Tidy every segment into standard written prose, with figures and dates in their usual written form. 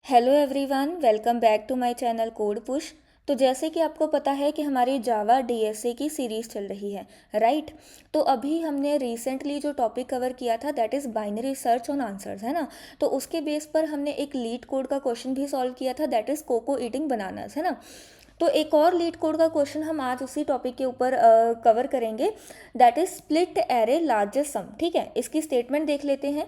Hello everyone, welcome back to my channel code push. तो जैसे कि आपको पता है कि हमारी जावा डीएसए की सीरीज़ चल रही है, राइट। तो अभी हमने रिसेंटली जो टॉपिक कवर किया था that is binary search on answers, है ना। तो उसके बेस पर हमने एक लीड कोड का क्वेश्चन भी सॉल्व किया था that is Koko eating bananas, है ना। तो एक और लीड कोड का क्वेश्चन हम आज उसी टॉपिक के ऊपर कवर करेंगे that is split array largest sum. ठीक है, इसकी स्टेटमेंट देख लेते हैं।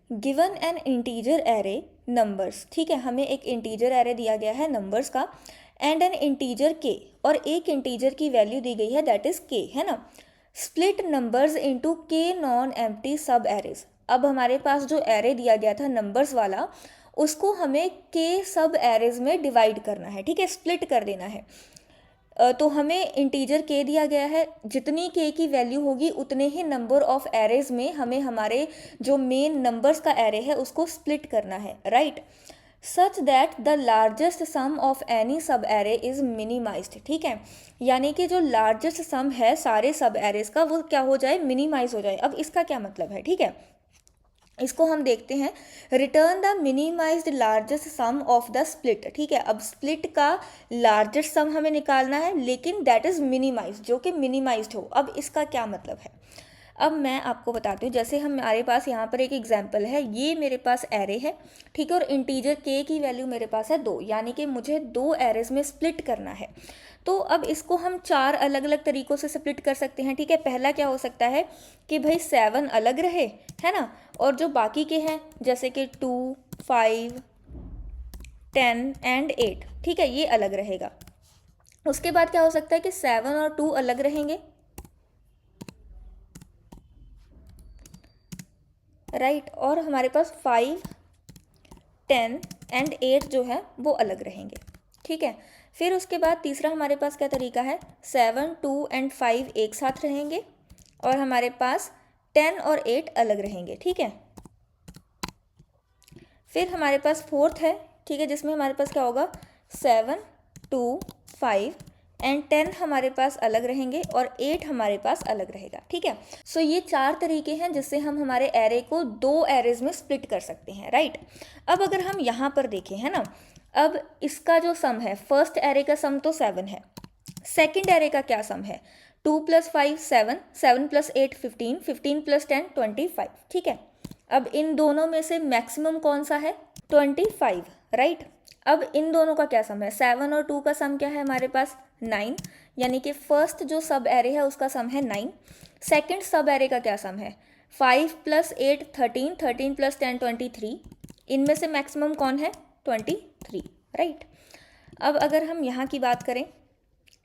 Given an integer array numbers, ठीक है, हमें एक इंटीजर एरे दिया गया है नंबर्स का एंड एन इंटीजर के, और एक इंटीजर की वैल्यू दी गई है दैट इज के, है ना। स्प्लिट नंबर्स इनटू के नॉन एम्प्टी सब एरेज। अब हमारे पास जो एरे दिया गया था नंबर्स वाला, उसको हमें के सब एरेज में डिवाइड करना है, ठीक है, स्प्लिट कर देना है। तो हमें इंटीजर के दिया गया है, जितनी के की वैल्यू होगी उतने ही नंबर ऑफ एरेज में हमें हमारे जो मेन नंबर्स का एरे है उसको स्प्लिट करना है, right. Such that the largest sum of any subarray is minimized, ठीक है, यानी कि जो लार्जेस्ट सम है सारे सब एरेज का वो क्या हो जाए, मिनिमाइज हो जाए। अब इसका क्या मतलब है, ठीक है, इसको हम देखते हैं। Return the minimized largest sum of the split, ठीक है। अब स्प्लिट का लार्जेस्ट सम हमें निकालना है लेकिन दैट इज मिनिमाइज, जो कि मिनिमाइज्ड हो। अब इसका क्या मतलब है, अब मैं आपको बताती हूँ। जैसे हमारे पास यहाँ पर एक एग्जाम्पल है, ये मेरे पास एरे है, ठीक है, और इंटीजर के की वैल्यू मेरे पास है 2, यानी कि मुझे 2 एरेज में स्प्लिट करना है। तो अब इसको हम 4 अलग अलग तरीक़ों से स्प्लिट कर सकते हैं, ठीक है। पहला क्या हो सकता है कि भाई 7 अलग रहे, है ना, और जो बाकी के हैं जैसे कि 2, 5, 10 एंड 8, ठीक है, ये अलग रहेगा। उसके बाद क्या हो सकता है कि 7 और 2 अलग रहेंगे, राइट, और हमारे पास 5, 10 एंड 8 जो है वो अलग रहेंगे, ठीक है। फिर उसके बाद तीसरा हमारे पास क्या तरीका है, 7, 2 एंड 5 एक साथ रहेंगे और हमारे पास 10 और 8 अलग रहेंगे, ठीक है। फिर हमारे पास फोर्थ है, ठीक है, जिसमें हमारे पास क्या होगा, 7, 2, 5 एंड 10 हमारे पास अलग रहेंगे और 8 हमारे पास अलग रहेगा, ठीक है। सो ये 4 तरीके हैं जिससे हम हमारे एरे को 2 एरेज में स्प्लिट कर सकते हैं, राइट। अब अगर हम यहाँ पर देखें, है ना, अब इसका जो सम है, फर्स्ट एरे का सम तो 7 है, सेकेंड एरे का क्या सम है, 2 + 5 7, 7 + 8 15, 15 + 10 25, ठीक है। अब इन दोनों में से मैक्सिमम कौन सा है, 25, राइट। अब इन दोनों का क्या सम है, 7 और 2 का सम क्या है हमारे पास, 9, यानी कि फर्स्ट जो सब एरे है उसका सम है 9। सेकंड सब एरे का क्या सम है, 5 + 8 13, 13 + 10 23, इनमें से मैक्सिमम कौन है, 23, राइट। अब अगर हम यहाँ की बात करें,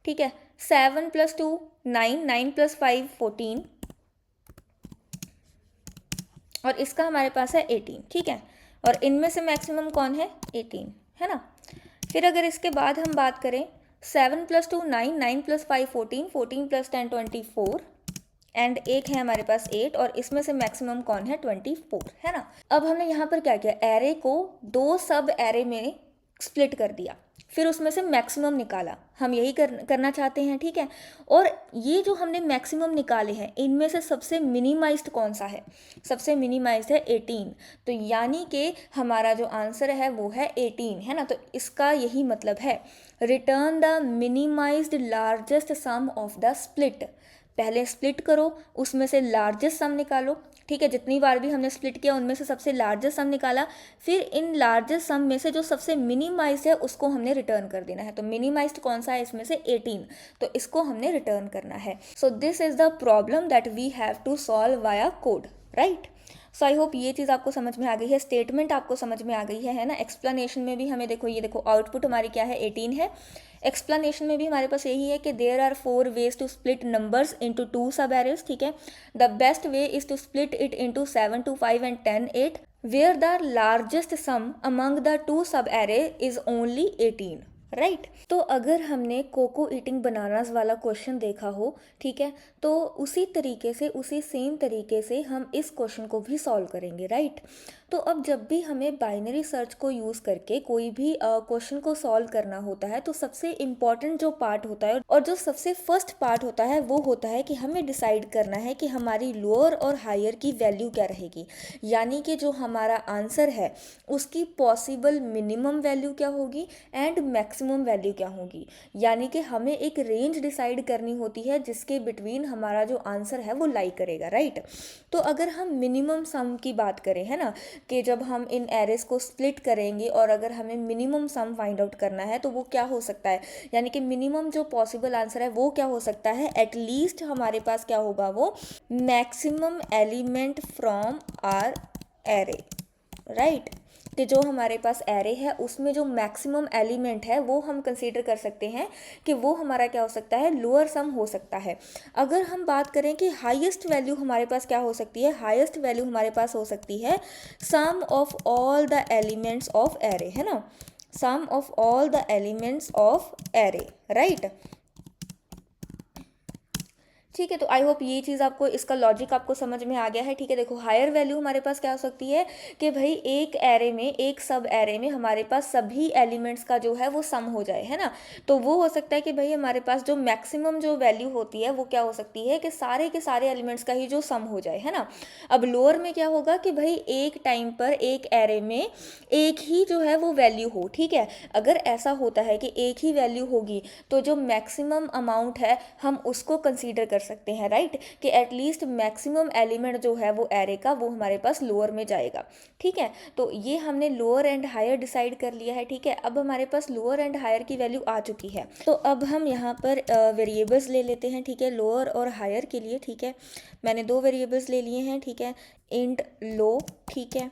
ठीक है, 7 + 2 9, 9 + 5 14, और इसका हमारे पास है 18, ठीक है, और इनमें से मैक्सिमम कौन है, 18, है ना। फिर अगर इसके बाद हम बात करें, 7 + 2 9, 9 + 5 14, 14 + 10 24 एंड एक है हमारे पास 8, और इसमें से मैक्सिमम कौन है, 24, है ना। अब हमने यहाँ पर क्या किया, एरे को 2 सब एरे में स्प्लिट कर दिया, फिर उसमें से मैक्सिमम निकाला, हम यही करना चाहते हैं, ठीक है। और ये जो हमने मैक्सिमम निकाले हैं इनमें से सबसे मिनिमाइज्ड कौन सा है, सबसे मिनिमाइज्ड है 18, तो यानी कि हमारा जो आंसर है वो है 18, है ना। तो इसका यही मतलब है, return the minimized largest sum of the split. पहले स्प्लिट करो, उसमें से लार्जेस्ट सम निकालो, ठीक है, जितनी बार भी हमने स्प्लिट किया उनमें से सबसे लार्जेस्ट सम निकाला, फिर इन लार्जेस्ट सम में से जो सबसे मिनिमाइज्ड है उसको हमने रिटर्न कर देना है। तो मिनिमाइज्ड कौन सा है इसमें से, 18, तो इसको हमने रिटर्न करना है। So this is the problem that we have to solve via code, right. So I hope ये चीज़ आपको समझ में आ गई है, स्टेटमेंट आपको समझ में आ गई है ना। एक्सप्लेनेशन में भी हमें देखो, ये देखो आउटपुट हमारी क्या है, 18 है। एक्सप्लेनेशन में भी हमारे पास यही है कि there are 4 ways to split numbers into 2 subarrays, ठीक है। The best way is to split it into 7, 2, 5 and 10, 8 where the largest sum among the 2 sub array is only 18, right तो अगर हमने कोको ईटिंग बनानास वाला question देखा हो, ठीक है, तो उसी तरीके से, उसी सेम तरीके से हम इस क्वेश्चन को भी सॉल्व करेंगे, राइट। तो अब जब भी हमें बाइनरी सर्च को यूज़ करके कोई भी क्वेश्चन को सॉल्व करना होता है, तो सबसे इम्पॉर्टेंट जो पार्ट होता है और जो सबसे फर्स्ट पार्ट होता है वो होता है कि हमें डिसाइड करना है कि हमारी लोअर और हायर की वैल्यू क्या रहेगी, यानी कि जो हमारा आंसर है उसकी पॉसिबल मिनिमम वैल्यू क्या होगी एंड मैक्सिमम वैल्यू क्या होगी। यानी कि हमें एक रेंज डिसाइड करनी होती है जिसके बिटवीन हमारा जो आंसर है वो लाई करेगा, राइट। तो अगर हम मिनिमम सम की बात करें, है ना, कि जब हम इन एरेस को स्प्लिट करेंगे और अगर हमें मिनिमम सम फाइंड आउट करना है तो वो क्या हो सकता है, यानी कि मिनिमम जो पॉसिबल आंसर है वो क्या हो सकता है, एटलीस्ट हमारे पास क्या होगा, वो maximum element from our array, right. कि जो हमारे पास एरे है उसमें जो मैक्सिमम एलिमेंट है वो हम कंसीडर कर सकते हैं कि वो हमारा क्या हो सकता है, लोअर सम हो सकता है। अगर हम बात करें कि हाईएस्ट वैल्यू हमारे पास क्या हो सकती है, हाईएस्ट वैल्यू हमारे पास हो सकती है sum of all the elements of array, है ना, sum of all the elements of array, right. ठीक है, तो आई होप ये चीज़ आपको, इसका लॉजिक आपको समझ में आ गया है। ठीक है, देखो हायर वैल्यू हमारे पास क्या हो सकती है कि भाई एक एरे में, एक सब एरे में हमारे पास सभी एलिमेंट्स का जो है वो सम हो जाए, है ना। तो वो हो सकता है कि भाई हमारे पास जो मैक्सिमम जो वैल्यू होती है वो क्या हो सकती है कि सारे के सारे एलिमेंट्स का ही जो सम हो जाए, है ना। अब लोअर में क्या होगा कि भाई एक टाइम पर एक एरे में एक ही जो है वो वैल्यू हो, ठीक है। अगर ऐसा होता है कि एक ही वैल्यू होगी तो जो मैक्सिमम अमाउंट है हम उसको कंसीडर कर सकते हैं, राइट, कि एटलीस्ट मैक्सिमम एलिमेंट जो है वो एरे का वो हमारे पास लोअर में जाएगा। ठीक है, तो ये हमने लोअर एंड हायर डिसाइड कर लिया है। ठीक है, अब हमारे पास लोअर एंड हायर की वैल्यू आ चुकी है, तो अब हम यहाँ पर वेरिएबल्स ले लेते हैं, ठीक है, लोअर और हायर के लिए। ठीक है, मैंने दो वेरिएबल्स ले लिए हैं, ठीक है, इंट लो, ठीक है,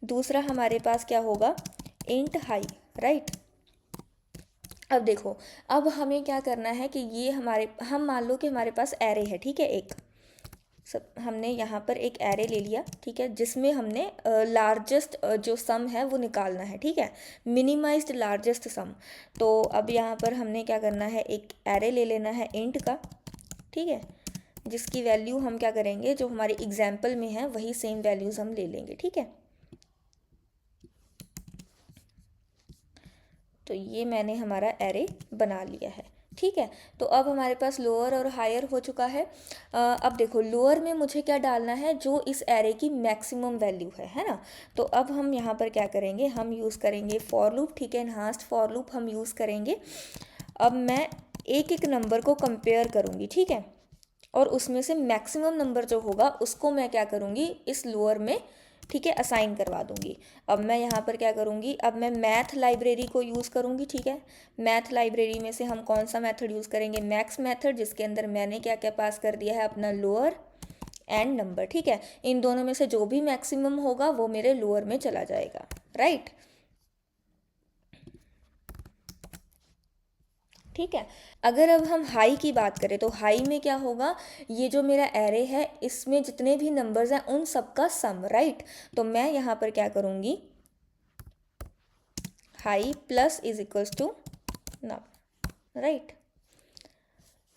दूसरा हमारे पास क्या होगा, इंट हाई, राइट। अब देखो, अब हमें क्या करना है कि ये हमारे, हम मान लो कि हमारे पास एरे है, ठीक है, एक सब हमने यहाँ पर एक एरे ले लिया, ठीक है, जिसमें हमने लार्जेस्ट जो सम है वो निकालना है, ठीक है, मिनिमाइज्ड लार्जेस्ट सम। तो अब यहाँ पर हमने क्या करना है, एक एरे ले लेना है इंट का, ठीक है, जिसकी वैल्यू हम क्या करेंगे, जो हमारे एग्जाम्पल में है वही सेम वैल्यूज़ हम ले लेंगे, ठीक है। तो ये मैंने हमारा एरे बना लिया है, ठीक है। तो अब हमारे पास लोअर और हायर हो चुका है। अब देखो लोअर में मुझे क्या डालना है, जो इस एरे की मैक्सिमम वैल्यू है ना। तो अब हम यहाँ पर क्या करेंगे, हम यूज़ करेंगे फॉर लूप, ठीक है, एनहांस्ड फॉर लूप हम यूज़ करेंगे। अब मैं एक एक नंबर को कंपेयर करूँगी, ठीक है, और उसमें से मैक्सिमम नंबर जो होगा उसको मैं क्या करूँगी, इस लोअर में, ठीक है, असाइन करवा दूंगी। अब मैं यहाँ पर क्या करूँगी, अब मैं मैथ लाइब्रेरी को यूज़ करूँगी, ठीक है। मैथ लाइब्रेरी में से हम कौन सा मेथड यूज़ करेंगे, मैक्स मेथड, जिसके अंदर मैंने क्या क्या पास कर दिया है, अपना लोअर एंड नंबर, ठीक है। इन दोनों में से जो भी मैक्सिमम होगा वो मेरे लोअर में चला जाएगा, राइट। ठीक है, अगर अब हम हाई की बात करें तो हाई में क्या होगा, ये जो मेरा एरे है इसमें जितने भी नंबर्स हैं उन सबका सम, राइट। तो मैं यहाँ पर क्या करूँगी, high plus is equals to num, right.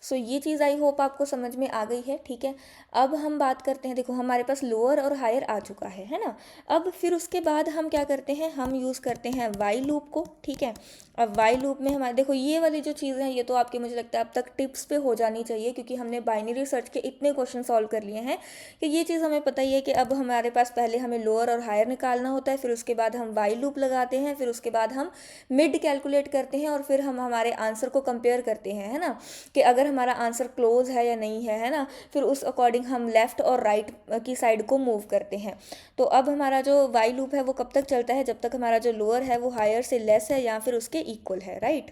So ये चीज़ आई होप आपको समझ में आ गई है, ठीक है। अब हम बात करते हैं, देखो हमारे पास लोअर और हायर आ चुका है ना। अब फिर उसके बाद हम क्या करते हैं, हम यूज़ करते हैं वाइल लूप को, ठीक है। अब वाइल लूप में हमारे, देखो ये वाली जो चीज़ें हैं ये तो आपके, मुझे लगता है अब तक टिप्स पे हो जानी चाहिए, क्योंकि हमने बाइनरी सर्च के इतने क्वेश्चन सॉल्व कर लिए हैं कि ये चीज़ हमें पता ही है कि अब हमारे पास पहले हमें लोअर और हायर निकालना होता है, फिर उसके बाद हम वाइल लूप लगाते हैं, फिर उसके बाद हम मिड कैलकुलेट करते हैं, और फिर हम हमारे आंसर को कंपेयर करते हैं, है ना, कि अगर हमारा आंसर क्लोज है या नहीं है ना, फिर उस अकॉर्डिंग हम लेफ़्ट और राइट की साइड को मूव करते हैं। तो अब हमारा जो वाइल लूप है वो कब तक चलता है, जब तक हमारा जो लोअर है वो हायर से लेस है या फिर उसके इक्वल है, राइट।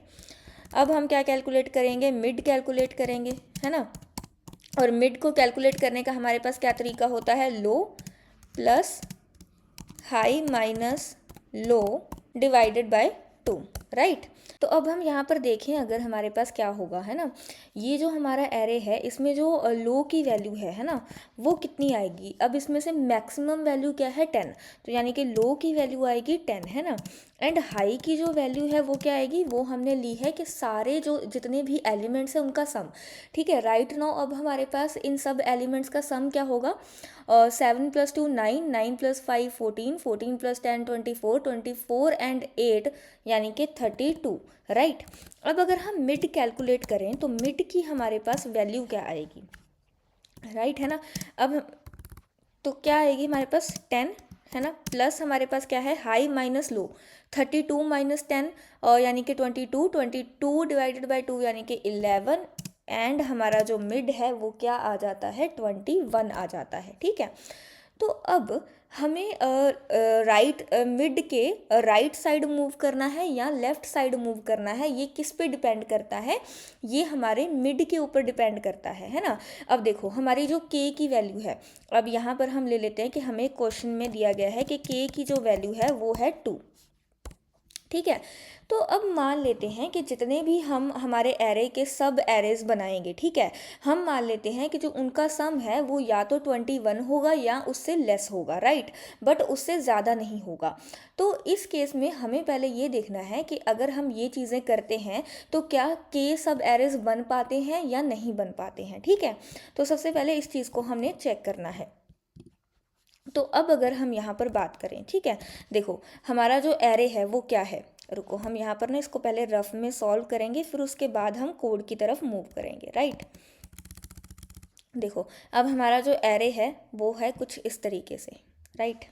अब हम क्या कैलकुलेट करेंगे, मिड कैलकुलेट करेंगे, है ना। और मिड को कैलकुलेट करने का हमारे पास क्या तरीका होता है, low plus high minus low divided by 2, right. तो अब हम यहाँ पर देखें अगर हमारे पास क्या होगा, है ना, ये जो हमारा एरे है इसमें जो लो की वैल्यू है ना, वो कितनी आएगी। अब इसमें से मैक्सिमम वैल्यू क्या है 10, तो यानी कि लो की वैल्यू आएगी 10, है ना, एंड हाई की जो वैल्यू है वो क्या आएगी, वो हमने ली है कि सारे जो जितने भी एलिमेंट्स हैं उनका सम। ठीक है, राइट नाउ अब हमारे पास इन सब एलिमेंट्स का सम क्या होगा, 7 + 2 9, 9 + 5 14, 14 + 10 24, 24 एंड 8 यानी कि 32, राइट। अब अगर हम मिड कैलकुलेट करें तो मिड की हमारे पास वैल्यू क्या आएगी, राइट, है ना। अब तो क्या आएगी हमारे पास 10, है ना, प्लस हमारे पास क्या है हाई माइनस लो, 32 - 10 यानी कि 22, 22 डिवाइडेड बाई 2 यानी कि 11, एंड हमारा जो मिड है वो क्या आ जाता है 21 आ जाता है। ठीक है, तो अब हमें राइट मिड के राइट साइड मूव करना है या लेफ़्ट साइड मूव करना है, ये किस पे डिपेंड करता है, ये हमारे मिड के ऊपर डिपेंड करता है ना। अब देखो हमारी जो के की वैल्यू है, अब यहाँ पर हम ले लेते हैं कि हमें क्वेश्चन में दिया गया है कि के की जो वैल्यू है वो है 2। ठीक है, तो अब मान लेते हैं कि जितने भी हम हमारे एरे के सब एरेज बनाएंगे, ठीक है, हम मान लेते हैं कि जो उनका सम है वो या तो 21 होगा या उससे लेस होगा, राइट, बट उससे ज़्यादा नहीं होगा। तो इस केस में हमें पहले ये देखना है कि अगर हम ये चीज़ें करते हैं तो क्या के सब एरेज बन पाते हैं या नहीं बन पाते हैं। ठीक है, तो सबसे पहले इस चीज़ को हमने चेक करना है। तो अब अगर हम यहाँ पर बात करें, ठीक है, देखो हमारा जो एरे है वो क्या है, रुको हम यहाँ पर ना इसको पहले रफ में सॉल्व करेंगे, फिर उसके बाद हम कोड की तरफ मूव करेंगे, राइट। देखो अब हमारा जो एरे है वो है कुछ इस तरीके से, राइट।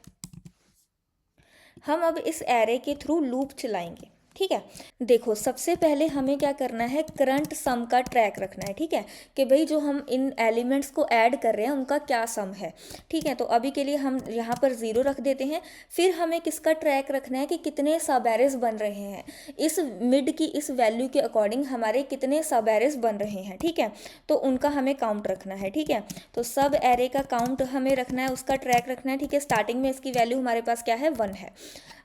हम अब इस एरे के थ्रू लूप चलाएंगे। ठीक है, देखो सबसे पहले हमें क्या करना है, करंट सम का ट्रैक रखना है। ठीक है, कि भाई जो हम इन एलिमेंट्स को ऐड कर रहे हैं उनका क्या सम है। ठीक है, तो अभी के लिए हम यहाँ पर 0 रख देते हैं। फिर हमें किसका ट्रैक रखना है कि कितने सब एरेज बन रहे हैं, इस मिड की इस वैल्यू के अकॉर्डिंग हमारे कितने सब एरेज बन रहे हैं। ठीक है, तो उनका हमें काउंट रखना है। ठीक है, तो सब एरे का काउंट हमें रखना है, उसका ट्रैक रखना है। ठीक है, स्टार्टिंग में इसकी वैल्यू हमारे पास क्या है 1 है।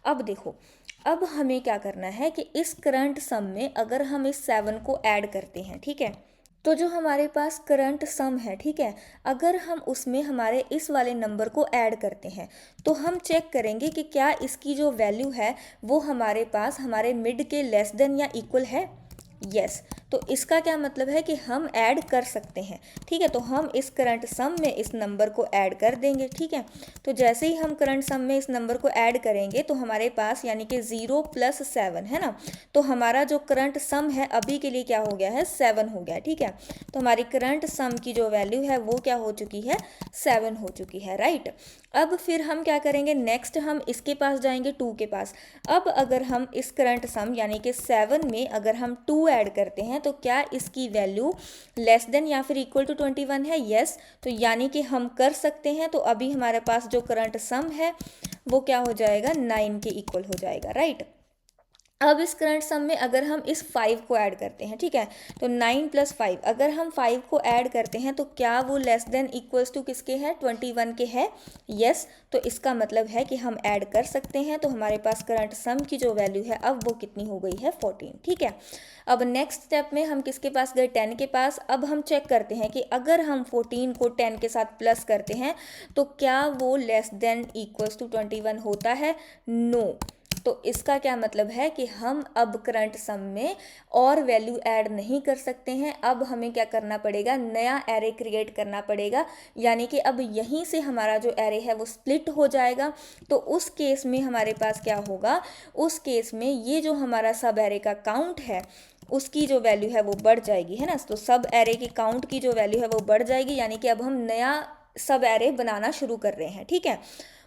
अब देखो अब हमें क्या करना है कि इस करंट सम में अगर हम इस 7 को ऐड करते हैं, ठीक है, तो जो हमारे पास करंट सम है, ठीक है, अगर हम उसमें हमारे इस वाले नंबर को ऐड करते हैं तो हम चेक करेंगे कि क्या इसकी जो वैल्यू है वो हमारे पास हमारे मिड के लेस देन या इक्वल है। यस, तो इसका क्या मतलब है कि हम ऐड कर सकते हैं। ठीक है, तो हम इस करंट सम में इस नंबर को ऐड कर देंगे। ठीक है, तो जैसे ही हम करंट सम में इस नंबर को ऐड करेंगे तो हमारे पास यानी कि 0 + 7 है ना, तो हमारा जो करंट सम है अभी के लिए क्या हो गया है 7 हो गया। ठीक है, तो हमारी करंट सम की जो वैल्यू है वो क्या हो चुकी है 7 हो चुकी है, राइट। अब फिर हम क्या करेंगे, नेक्स्ट हम इसके पास जाएंगे 2 के पास। अब अगर हम इस करंट सम यानी कि 7 में अगर हम 2 ऐड करते हैं तो क्या इसकी वैल्यू लेस देन या फिर इक्वल टू 21 है। यस, तो यानी कि हम कर सकते हैं। तो अभी हमारे पास जो करंट सम है वो क्या हो जाएगा 9 के इक्वल हो जाएगा, राइट। अब इस करंट सम में अगर हम इस 5 को ऐड करते हैं, ठीक है, तो 9 + 5 अगर हम 5 को ऐड करते हैं तो क्या वो लेस देन इक्वल्स टू किसके है 21 के है। यस, तो इसका मतलब है कि हम ऐड कर सकते हैं। तो हमारे पास करंट सम की जो वैल्यू है अब वो कितनी हो गई है 14। ठीक है, अब नेक्स्ट स्टेप में हम किसके पास गए 10 के पास। अब हम चेक करते हैं कि अगर हम 14 को 10 के साथ प्लस करते हैं तो क्या वो लेस देन इक्वल्स टू 21 होता है। नो, तो इसका क्या मतलब है कि हम अब करंट सम में और वैल्यू ऐड नहीं कर सकते हैं। अब हमें क्या करना पड़ेगा, नया एरे क्रिएट करना पड़ेगा, यानी कि अब यहीं से हमारा जो एरे है वो स्प्लिट हो जाएगा। तो उस केस में हमारे पास क्या होगा, उस केस में ये जो हमारा सब एरे का काउंट है उसकी जो वैल्यू है वो बढ़ जाएगी, है ना। तो सब एरे की काउंट की जो वैल्यू है वो बढ़ जाएगी, यानी कि अब हम नया सब एरे बनाना शुरू कर रहे हैं। ठीक है,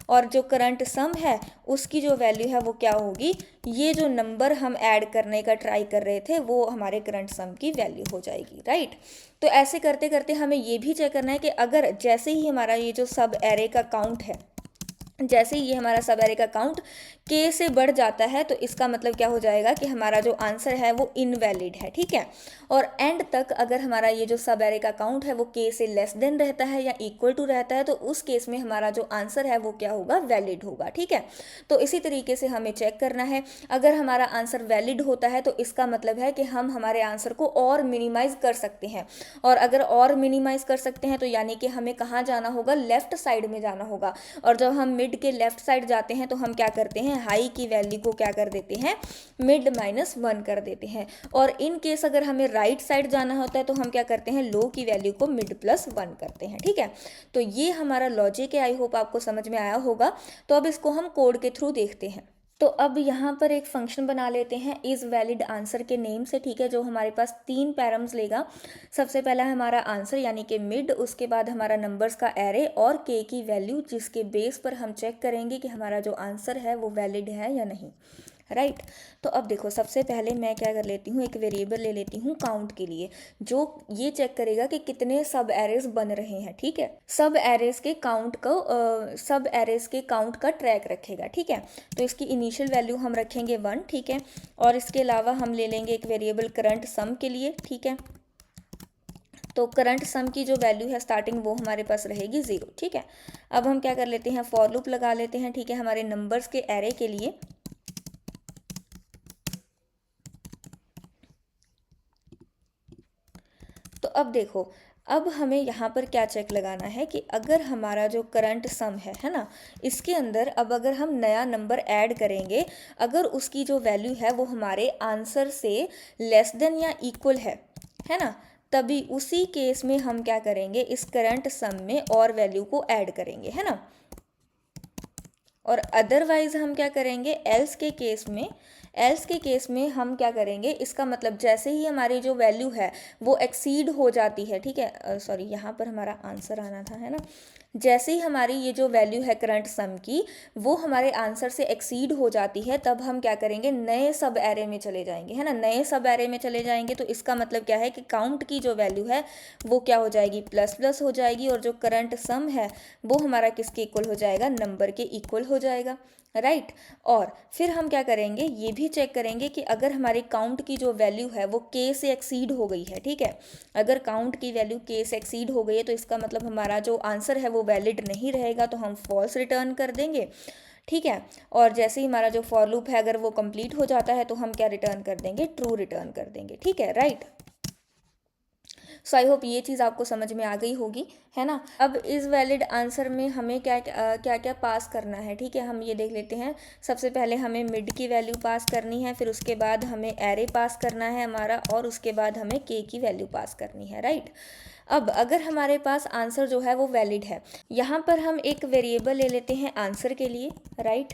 और जो करंट सम है उसकी जो वैल्यू है वो क्या होगी, ये जो नंबर हम ऐड करने का ट्राई कर रहे थे वो हमारे करंट सम की वैल्यू हो जाएगी, राइट। तो ऐसे करते करते हमें ये भी चेक करना है कि अगर जैसे ही हमारा ये जो सब एरे का काउंट है जैसे ही ये हमारा सब एरे का काउंट के से बढ़ जाता है तो इसका मतलब क्या हो जाएगा कि हमारा जो आंसर है वो इनवैलिड है, ठीक है। और एंड तक अगर हमारा ये जो सब एरे का काउंट है वो के से लेस देन रहता है या इक्वल टू रहता है तो उस केस में हमारा जो आंसर है वो क्या होगा, वैलिड होगा, ठीक है। तो इसी तरीके से हमें चेक करना है, अगर हमारा आंसर वैलिड होता है तो इसका मतलब है कि हम हमारे आंसर को और मिनिमाइज कर सकते हैं। और अगर और मिनिमाइज कर सकते हैं तो यानी कि हमें कहाँ जाना होगा, लेफ्ट साइड में जाना होगा। और जब हम मिड के लेफ्ट साइड जाते हैं तो हम क्या करते हैं, हाई की वैल्यू को क्या कर देते हैं, मिड -1 कर देते हैं। और इन केस अगर हमें राइट साइड जाना होता है तो हम क्या करते हैं, लो की वैल्यू को मिड +1 करते हैं, ठीक है। तो ये हमारा लॉजिक है, आई होप आपको समझ में आया होगा। तो अब इसको हम कोड के थ्रू देखते हैं। तो अब यहाँ पर एक फंक्शन बना लेते हैं इज़ वैलिड आंसर के नेम से, ठीक है, जो हमारे पास 3 पैरम्स लेगा। सबसे पहला है हमारा आंसर यानी कि मिड, उसके बाद हमारा नंबर्स का एरे और के की वैल्यू, जिसके बेस पर हम चेक करेंगे कि हमारा जो आंसर है वो वैलिड है या नहीं, राइट। तो अब देखो, सबसे पहले मैं क्या कर लेती हूँ, एक वेरिएबल ले लेती हूँ काउंट के लिए, जो ये चेक करेगा कि कितने सब एरेज बन रहे हैं, ठीक है। सब एरेज के काउंट का ट्रैक रखेगा, ठीक है। तो इसकी इनिशियल वैल्यू हम रखेंगे 1, ठीक है। और इसके अलावा हम ले लेंगे एक वेरिएबल करंट सम के लिए, ठीक है। तो करंट सम की जो वैल्यू है स्टार्टिंग वो हमारे पास रहेगी 0, ठीक है। अब हम क्या कर लेते हैं, फॉर लूप लगा लेते हैं, ठीक है, हमारे नंबर्स के एरे के लिए। तो अब देखो, अब हमें यहाँ पर क्या चेक लगाना है कि अगर हमारा जो करंट सम है ना, इसके अंदर अब अगर हम नया नंबर ऐड करेंगे, अगर उसकी जो वैल्यू है वो हमारे आंसर से लेस देन या इक्वल है ना, तभी उसी केस में हम क्या करेंगे, इस करंट सम में और वैल्यू को ऐड करेंगे, है ना। और अदरवाइज हम क्या करेंगे, एल्स के केस में हम क्या करेंगे, इसका मतलब जैसे ही हमारी जो वैल्यू है वो एक्सीड हो जाती है, ठीक है, सॉरी यहाँ पर हमारा आंसर आना था, है ना। जैसे ही हमारी ये जो वैल्यू है करंट सम की वो हमारे आंसर से एक्सीड हो जाती है, तब हम क्या करेंगे, नए सब एरे में चले जाएंगे, है ना। नए सब एरे में चले जाएंगे तो इसका मतलब क्या है कि काउंट की जो वैल्यू है वो क्या हो जाएगी, ++ हो जाएगी, और जो करंट सम है वो हमारा किसके इक्वल हो जाएगा, नंबर के इक्वल हो जाएगा, राइट। और फिर हम क्या करेंगे, ये भी चेक करेंगे कि अगर हमारी काउंट की जो वैल्यू है वो के से एक्सीड हो गई है, ठीक है। अगर काउंट की वैल्यू के से एक्सीड हो गई है तो इसका मतलब हमारा जो आंसर है वो वैलिड नहीं रहेगा, तो हम फॉल्स रिटर्न कर देंगे, ठीक है। और जैसे ही हमारा जो फॉर लूप है अगर वो कंप्लीट हो जाता है तो हम क्या रिटर्न कर देंगे, ट्रू रिटर्न कर देंगे, ठीक है, राइट। सो आई होप ये चीज़ आपको समझ में आ गई होगी, है ना। अब इस वैलिड आंसर में हमें क्या क्या पास करना है, ठीक है, हम ये देख लेते हैं। सबसे पहले हमें मिड की वैल्यू पास करनी है, फिर उसके बाद हमें एरे पास करना है हमारा, और उसके बाद हमें के की वैल्यू पास करनी है, राइट। अब अगर हमारे पास आंसर जो है वो वैलिड है, यहाँ पर हम एक वेरिएबल ले लेते हैं आंसर के लिए, राइट।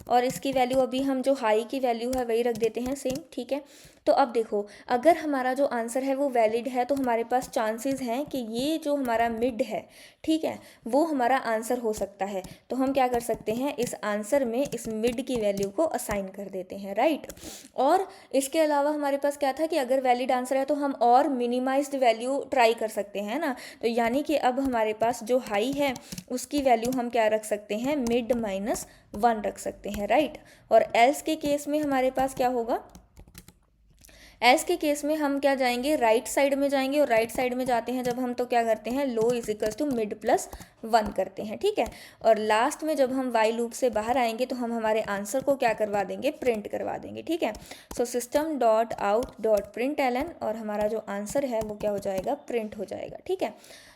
और इसकी वैल्यू अभी हम जो हाई की वैल्यू है वही रख देते हैं सेम, ठीक है। तो अब देखो, अगर हमारा जो आंसर है वो वैलिड है तो हमारे पास चांसेस हैं कि ये जो हमारा मिड है, ठीक है, वो हमारा आंसर हो सकता है। तो हम क्या कर सकते हैं, इस आंसर में इस मिड की वैल्यू को असाइन कर देते हैं, राइट। और इसके अलावा हमारे पास क्या था कि अगर वैलिड आंसर है तो हम और मिनिमाइज्ड वैल्यू ट्राई कर सकते हैं ना। तो यानी कि अब हमारे पास जो हाई है उसकी वैल्यू हम क्या रख सकते हैं, मिड -1 रख सकते हैं, राइट। और एल्स के केस में हमारे पास क्या होगा, एल्स के केस में हम क्या जाएंगे, राइट साइड में जाएंगे, और राइट साइड में जाते हैं जब हम तो क्या करते हैं, लो = मिड +1 करते हैं, ठीक है। और लास्ट में जब हम वाई लूप से बाहर आएंगे तो हम हमारे आंसर को क्या करवा देंगे, प्रिंट करवा देंगे, ठीक है। सो system.out.println, और हमारा जो आंसर है वो क्या हो जाएगा, प्रिंट हो जाएगा, ठीक है।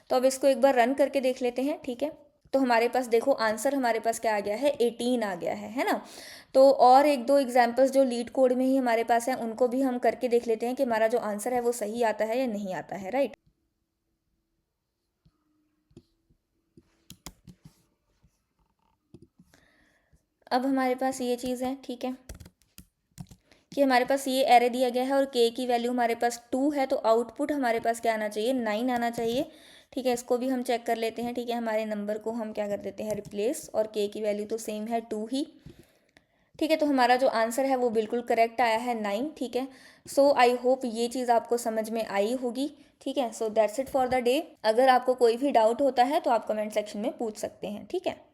तो अब इसको एक बार रन करके देख लेते हैं, ठीक है। तो हमारे पास देखो आंसर हमारे पास क्या आ गया है, 18 आ गया है ना। तो और एक दो एग्जाम्पल्स जो लीड कोड में ही हमारे पास हैं उनको भी हम करके देख लेते हैं कि हमारा जो आंसर है वो सही आता है या नहीं आता है, राइट। अब हमारे पास ये चीज़ है, ठीक है, कि हमारे पास ये एरे दिया गया है और के की वैल्यू हमारे पास 2 है, तो आउटपुट हमारे पास क्या आना चाहिए, 9 आना चाहिए, ठीक है। इसको भी हम चेक कर लेते हैं, ठीक है। हमारे नंबर को हम क्या कर देते हैं, रिप्लेस, और के की वैल्यू तो सेम है 2 ही, ठीक है। तो हमारा जो आंसर है वो बिल्कुल करेक्ट आया है 9, ठीक है। सो आई होप ये चीज़ आपको समझ में आई होगी, ठीक है। So that's it for the day. अगर आपको कोई भी डाउट होता है तो आप कमेंट सेक्शन में पूछ सकते हैं, ठीक है।